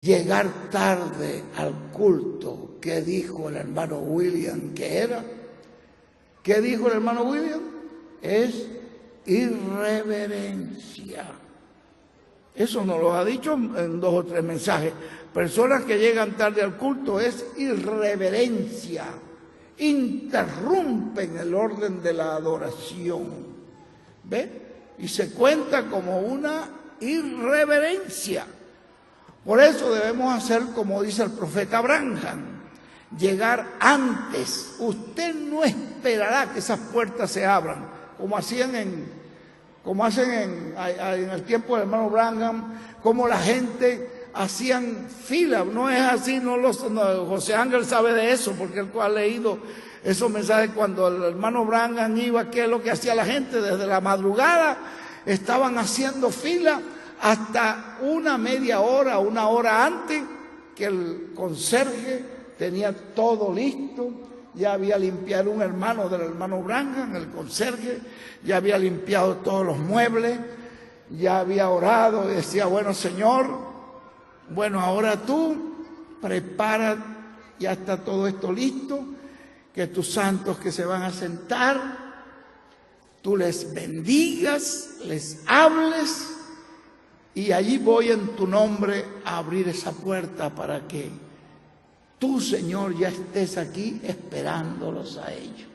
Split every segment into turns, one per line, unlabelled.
llegar tarde al culto. ¿Qué dijo el hermano William que era? ¿Qué dijo el hermano William? Es irreverencia. Eso nos lo ha dicho en 2 o 3 mensajes. Personas que llegan tarde al culto es irreverencia. Interrumpen el orden de la adoración. ¿Ve? Y se cuenta como una irreverencia. Por eso debemos hacer como dice el profeta Branham, llegar antes. Usted no esperará que esas puertas se abran, como hacen en el tiempo del hermano Branham, como la gente hacían fila. No es así, José Ángel sabe de eso, porque él ha leído esos mensajes cuando el hermano Branham iba, ¿qué es lo que hacía la gente? Desde la madrugada estaban haciendo fila hasta una media hora, 1 hora antes, que el conserje tenía todo listo. Ya había limpiado un hermano del hermano Branham, el conserje, ya había limpiado todos los muebles, ya había orado y decía, bueno, Señor, bueno, ahora tú prepara, ya está todo esto listo, que tus santos que se van a sentar, tú les bendigas, les hables, y allí voy en tu nombre a abrir esa puerta para que tú, Señor, ya estés aquí esperándolos a ellos.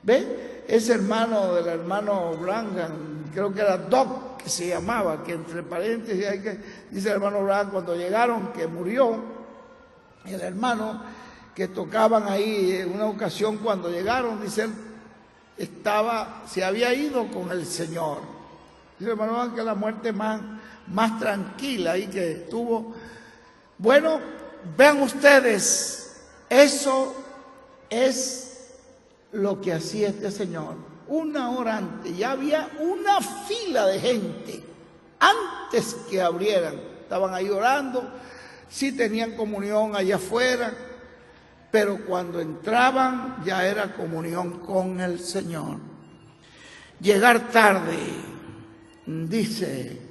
¿Ve? Ese hermano del hermano Branham, creo que era Doc, que se llamaba, que entre paréntesis dice el hermano Branham, cuando llegaron, que murió, el hermano que tocaban ahí en una ocasión cuando llegaron, dice él, se había ido con el Señor. Dice el hermano Branham que la muerte más tranquila y que estuvo. Bueno, vean ustedes, eso es lo que hacía este señor. 1 hora antes, ya había una fila de gente, antes que abrieran. Estaban ahí orando, sí tenían comunión allá afuera, pero cuando entraban ya era comunión con el Señor. Llegar tarde, dice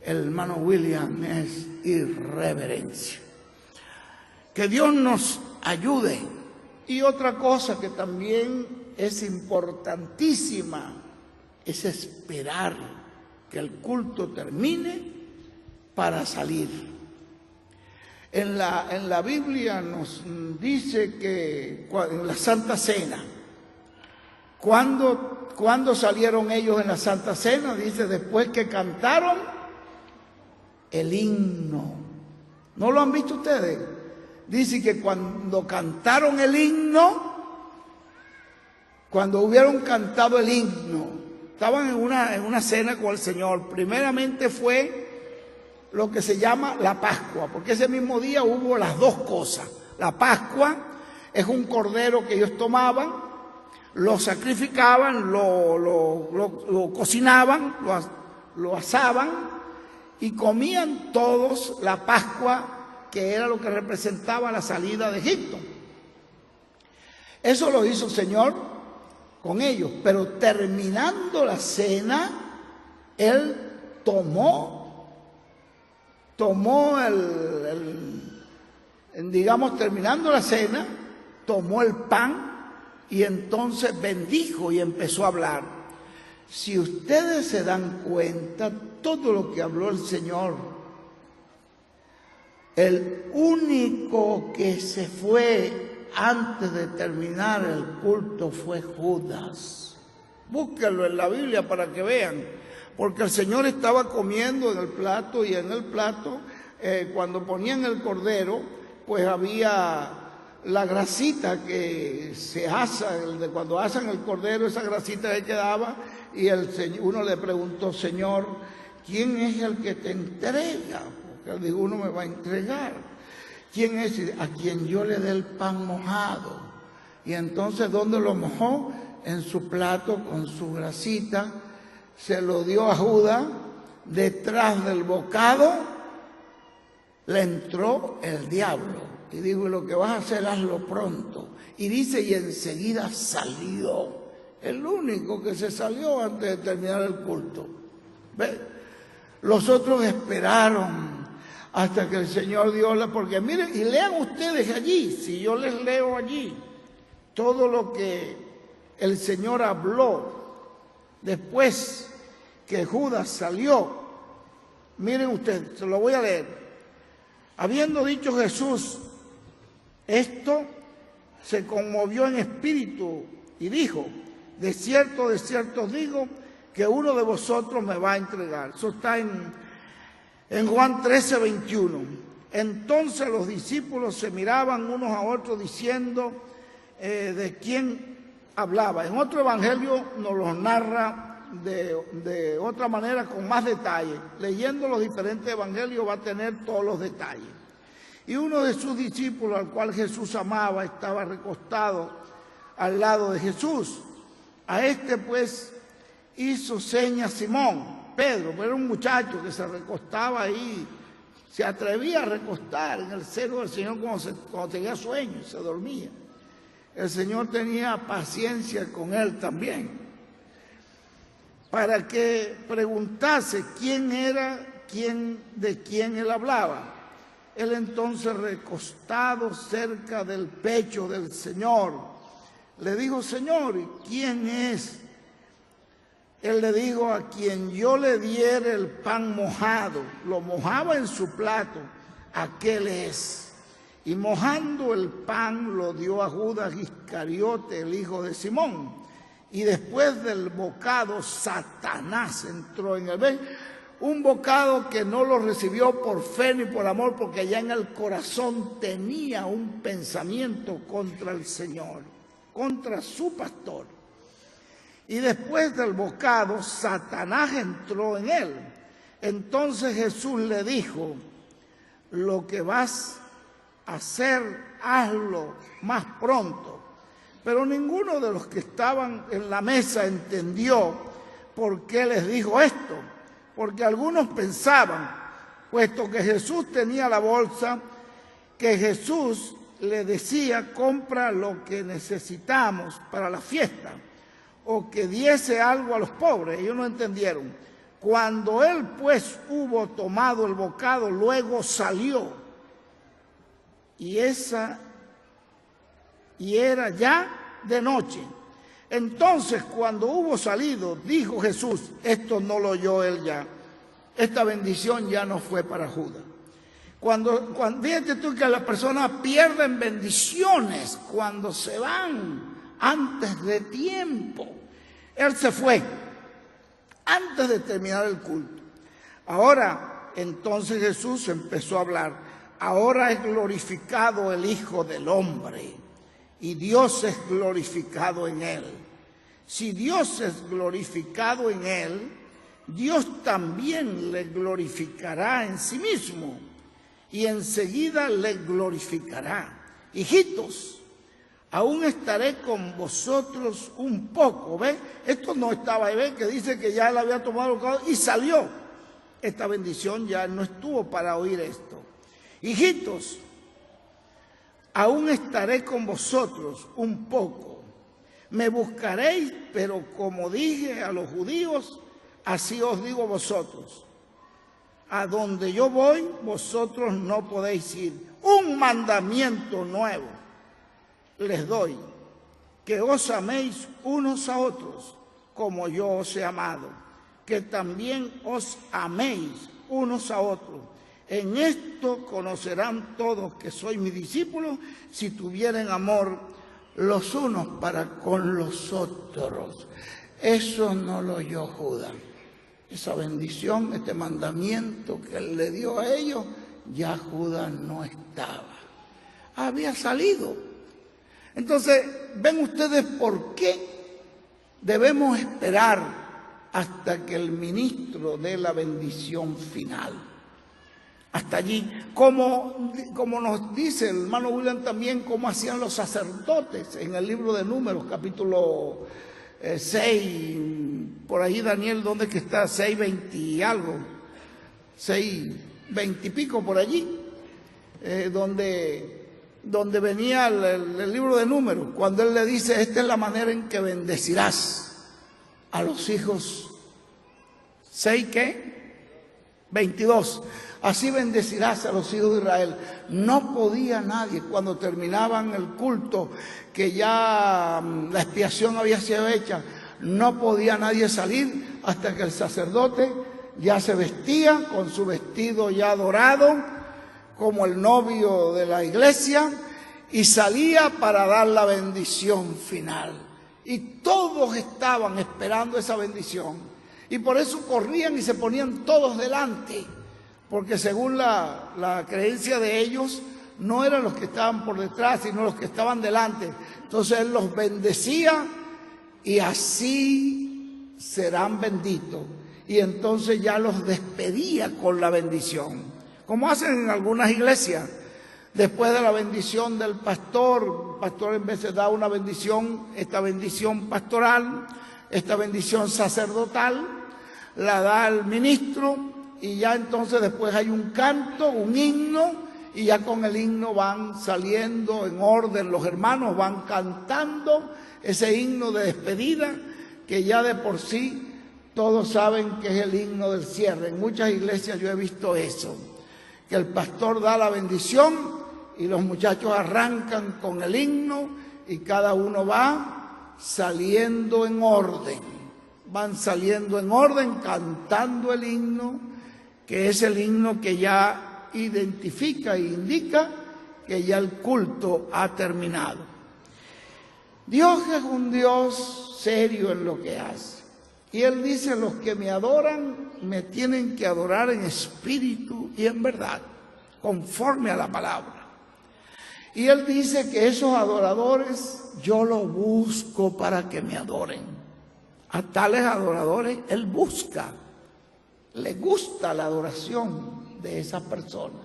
el hermano William, es irreverencia. Que Dios nos ayude. Y otra cosa que también es importantísima es esperar que el culto termine para salir. En la Biblia nos dice que en la Santa Cena, cuando salieron ellos en la Santa Cena, dice después que cantaron el himno. ¿No lo han visto ustedes? Dice que cuando cantaron el himno, cuando hubieron cantado el himno, estaban en una cena con el Señor. Primeramente fue lo que se llama la Pascua, porque ese mismo día hubo las 2 cosas. La Pascua es un cordero que ellos tomaban, lo sacrificaban, lo cocinaban, lo asaban y comían todos la Pascua, que era lo que representaba la salida de Egipto. Eso lo hizo el Señor con ellos, pero terminando la cena, Él tomó digamos, terminando la cena, tomó el pan y entonces bendijo y empezó a hablar. Si ustedes se dan cuenta, todo lo que habló el Señor, el único que se fue antes de terminar el culto fue Judas. Búsquenlo en la Biblia para que vean, porque el Señor estaba comiendo en el plato y en el plato, cuando ponían el cordero, pues había la grasita que se asa, cuando asan el cordero, esa grasita que quedaba, y uno le preguntó, Señor, ¿quién es el que te entrega? Él dijo, uno me va a entregar. ¿Quién es? A quien yo le dé el pan mojado. Y entonces, ¿dónde lo mojó? En su plato con su grasita. Se lo dio a Judas. Detrás del bocado le entró el diablo. Y dijo, lo que vas a hacer, hazlo pronto. Y dice, y enseguida salió. El único que se salió antes de terminar el culto. ¿Ve? Los otros esperaron hasta que el Señor dio la... Porque miren, y lean ustedes allí, si yo les leo allí, todo lo que el Señor habló después que Judas salió. Miren ustedes, se lo voy a leer. Habiendo dicho Jesús esto, se conmovió en espíritu y dijo: de cierto os digo, que uno de vosotros me va a entregar. Eso está en Juan 13:21. Entonces los discípulos se miraban unos a otros diciendo de quién hablaba. En otro evangelio nos lo narra de otra manera, con más detalle. Leyendo los diferentes evangelios va a tener todos los detalles. Y uno de sus discípulos, al cual Jesús amaba, estaba recostado al lado de Jesús. A este pues hizo señas Simón, Pedro, pero era un muchacho que se recostaba ahí, se atrevía a recostar en el seno del Señor cuando tenía sueño y se dormía. El Señor tenía paciencia con él también, para que preguntase quién era, de quién él hablaba. Él entonces, recostado cerca del pecho del Señor, le dijo: Señor, ¿quién es? Él le dijo: a quien yo le diere el pan mojado. Lo mojaba en su plato, aquel es. Y mojando el pan lo dio a Judas Iscariote, el hijo de Simón. Y después del bocado, Satanás entró en él. Un bocado que no lo recibió por fe ni por amor, porque ya en el corazón tenía un pensamiento contra el Señor, contra su pastor. Y después del bocado, Satanás entró en él. Entonces Jesús le dijo: lo que vas a hacer, hazlo más pronto. Pero ninguno de los que estaban en la mesa entendió por qué les dijo esto. Porque algunos pensaban, puesto que Jesús tenía la bolsa, que Jesús le decía: compra lo que necesitamos para la fiesta, o que diese algo a los pobres. Ellos no entendieron. Cuando él pues hubo tomado el bocado, luego salió, y era ya de noche. Entonces, cuando hubo salido, dijo Jesús, esto no lo oyó él ya, esta bendición ya no fue para Judas. Cuando fíjate tú que las personas pierden bendiciones cuando se van antes de tiempo. Él se fue antes de terminar el culto. Ahora, entonces Jesús empezó a hablar: ahora es glorificado el Hijo del Hombre, y Dios es glorificado en él. Si Dios es glorificado en él, Dios también le glorificará en sí mismo, y enseguida le glorificará. Hijitos, aún estaré con vosotros un poco. ¿Ves? Esto no estaba ahí, ¿ves? Que dice que ya él había tomado el bocado y salió. Esta bendición ya no estuvo para oír esto. Hijitos, aún estaré con vosotros un poco. Me buscaréis, pero como dije a los judíos, así os digo a vosotros: a donde yo voy, vosotros no podéis ir. Un mandamiento nuevo les doy, que os améis unos a otros, como yo os he amado, que también os améis unos a otros. En esto conocerán todos que sois mis discípulos, si tuvieren amor los unos para con los otros. Eso no lo oyó Judas. Esa bendición, este mandamiento que él le dio a ellos, ya Judas no estaba. Había salido. Entonces, ven ustedes por qué debemos esperar hasta que el ministro dé la bendición final. Hasta allí, como nos dice el hermano William también, cómo hacían los sacerdotes en el libro de Números, capítulo 6, por ahí Daniel, ¿dónde que está? 6:20 y algo, 6:20 y pico por allí, donde venía el libro de Números, cuando él le dice: esta es la manera en que bendecirás a los hijos. ¿6 qué? 22. Así bendecirás a los hijos de Israel. No podía nadie, cuando terminaban el culto, que ya la expiación había sido hecha, no podía nadie salir hasta que el sacerdote ya se vestía con su vestido ya dorado, como el novio de la iglesia, y salía para dar la bendición final. Y todos estaban esperando esa bendición. Y por eso corrían y se ponían todos delante, porque según la creencia de ellos, no eran los que estaban por detrás, sino los que estaban delante. Entonces Él los bendecía y así serán benditos. Y entonces ya los despedía con la bendición, como hacen en algunas iglesias. Después de la bendición del pastor, el pastor en vez de dar una bendición, esta bendición pastoral, esta bendición sacerdotal, la da el ministro, y ya entonces después hay un canto, un himno, y ya con el himno van saliendo en orden, los hermanos van cantando ese himno de despedida, que ya de por sí todos saben que es el himno del cierre. En muchas iglesias yo he visto eso, que el pastor da la bendición y los muchachos arrancan con el himno y cada uno va saliendo en orden. Van saliendo en orden cantando el himno, que es el himno que ya identifica e indica que ya el culto ha terminado. Dios es un Dios serio en lo que hace. Y Él dice, los que me adoran, me tienen que adorar en espíritu y en verdad, conforme a la palabra. Y Él dice que esos adoradores, yo los busco para que me adoren. A tales adoradores Él busca, le gusta la adoración de esas personas.